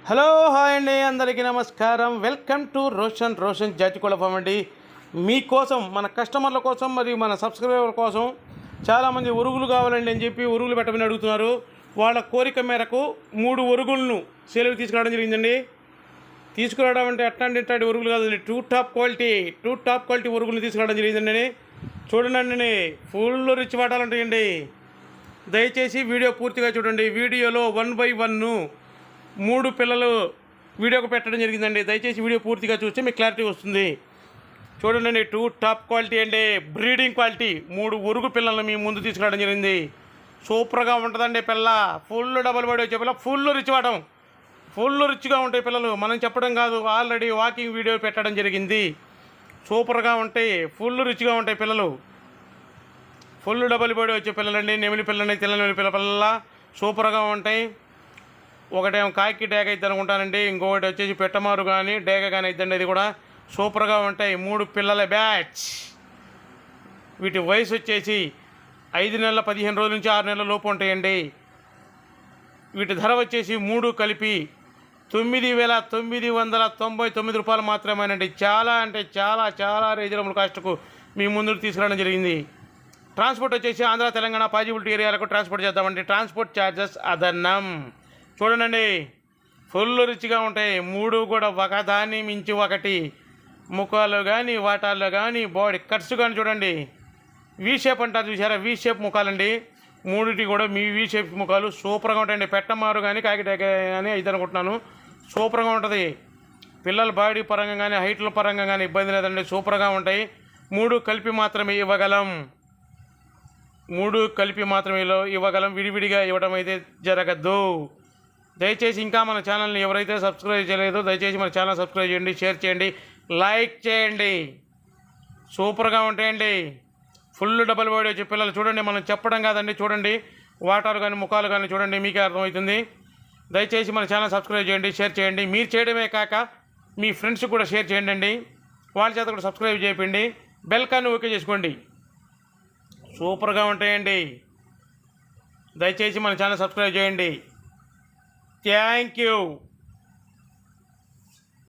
Hello hi అండి, అందరికీ నమస్కారం. వెల్కమ్ టు రోషన్ జాతికోళ్ళ ఫామ్ అండి. మీకోసం, మన కస్టమర్ల కోసం మరియు మన సబ్స్క్రైబర్ల కోసం చాలామంది ఉరుగులు కావాలండి అని చెప్పి ఉరుగులు పెట్టమని అడుగుతున్నారు. వాళ్ళ కోరిక మేరకు 3 ఉరుగులను సేల్కి తీసుకురావడం జరిగిందండి. తీసుకురావడం అంటే అట్లాంటి ఉరుగులు కాదండి, టూ టాప్ క్వాలిటీ ఉరుగులు తీసుకురావడం జరిగిందండి. చూడండి, ఫుల్ రిచ్ వాటాలంటాయండి. దయచేసి వీడియో పూర్తిగా చూడండి. వీడియోలో 1 by 1 3 పిల్లలు వీడియోకి పెట్టడం జరిగిందండి. దయచేసి వీడియో పూర్తిగా చూస్తే మీకు క్లారిటీ వస్తుంది. చూడండి, 2 టాప్ క్వాలిటీ అండి, బ్రీడింగ్ క్వాలిటీ 3 ఉరుగు పిల్లలను మీ ముందు తీసుకురావడం జరిగింది. సూపర్గా ఉంటుందండి పిల్ల. ఫుల్ డబల్ బాడీ వచ్చే పిల్ల, ఫుల్ రిచ్ వాటం, ఫుల్ రిచ్గా ఉంటాయి పిల్లలు. మనం చెప్పడం కాదు, ఆల్రెడీ వాకింగ్ వీడియో పెట్టడం జరిగింది. సూపర్గా ఉంటాయి, ఫుల్ రిచ్గా ఉంటాయి పిల్లలు. ఫుల్ డబల్ బాడీ వచ్చే పిల్లలండి, నెమిలి పిల్లండి, తెల్ల నెమిలి పిల్ల సూపర్గా ఉంటాయి. ఒకటేమో కాకి డేగ అయితే అనుకుంటానండి, ఇంకొకటి వచ్చేసి పెట్టమారు కానీ డేగ కానీ అయిద్దండి. ఇది కూడా సూపర్గా ఉంటాయి. 3 పిల్లల బ్యాచ్. వీటి వయసు వచ్చేసి 5 నెలల 15 రోజుల నుంచి 6 నెలల లోపు ఉంటాయండి. వీటి ధర వచ్చేసి 3 కలిపి 9,999 రూపాయలు మాత్రమేనండి. చాలా అంటే చాలా రీజనబుల్ కాస్ట్కు మీ ముందుకు తీసుకురావడం జరిగింది. ట్రాన్స్పోర్ట్ వచ్చేసి ఆంధ్ర, తెలంగాణ పాజిబిలిటీ ఏరియాలకు ట్రాన్స్పోర్ట్ చేద్దామండి. ట్రాన్స్పోర్ట్ ఛార్జెస్ అదనం. చూడండి, ఫుల్ రిచ్గా ఉంటాయి. 3 కూడా ఒకదాన్ని మించి ఒకటి. ముఖాలు కానీ, వాటాల్లో కానీ, బాడీ కట్స్ కానీ చూడండి. వీ షేప్ అంటారు చూసారా, వీ షేప్ ముఖాలండి. 3 కూడా మీ వీ షేప్ ముఖాలు సూపర్గా ఉంటాయండి. పెట్టమారు కానీ కాకిటేక కానీ ఇది అనుకుంటున్నాను. సూపర్గా ఉంటుంది. పిల్లల బాడీ పరంగా కానీ, హైట్ల పరంగా కానీ ఇబ్బంది లేదండి. సూపర్గా ఉంటాయి. 3 కలిపి మాత్రమే ఇవ్వగలం. 3 కలిపి మాత్రమే ఇవ్వగలం. విడివిడిగా ఇవ్వడం అయితే జరగద్దు. దయచేసి ఇంకా మన ఛానల్ని ఎవరైతే సబ్స్క్రైబ్ చేయలేదో దయచేసి మన ఛానల్ సబ్స్క్రైబ్ చేయండి, షేర్ చేయండి, లైక్ చేయండి. సూపర్గా ఉంటాయండి. ఫుల్ డబల్ బాడీ వచ్చే పిల్లలు చూడండి. మనం చెప్పడం కాదండి, చూడండి వాటాలు కానీ ముఖాలు కానీ చూడండి, మీకే అర్థమవుతుంది. దయచేసి మన ఛానల్ సబ్స్క్రైబ్ చేయండి, షేర్ చేయండి. మీరు చేయడమే కాక మీ ఫ్రెండ్స్కి కూడా షేర్ చేయండి. వాళ్ళ చేత కూడా సబ్స్క్రైబ్ చేయండి. బెల్ కాన్ని ఓకే చేసుకోండి. సూపర్గా ఉంటాయండి. దయచేసి మన ఛానల్ సబ్స్క్రైబ్ చేయండి. Thank you.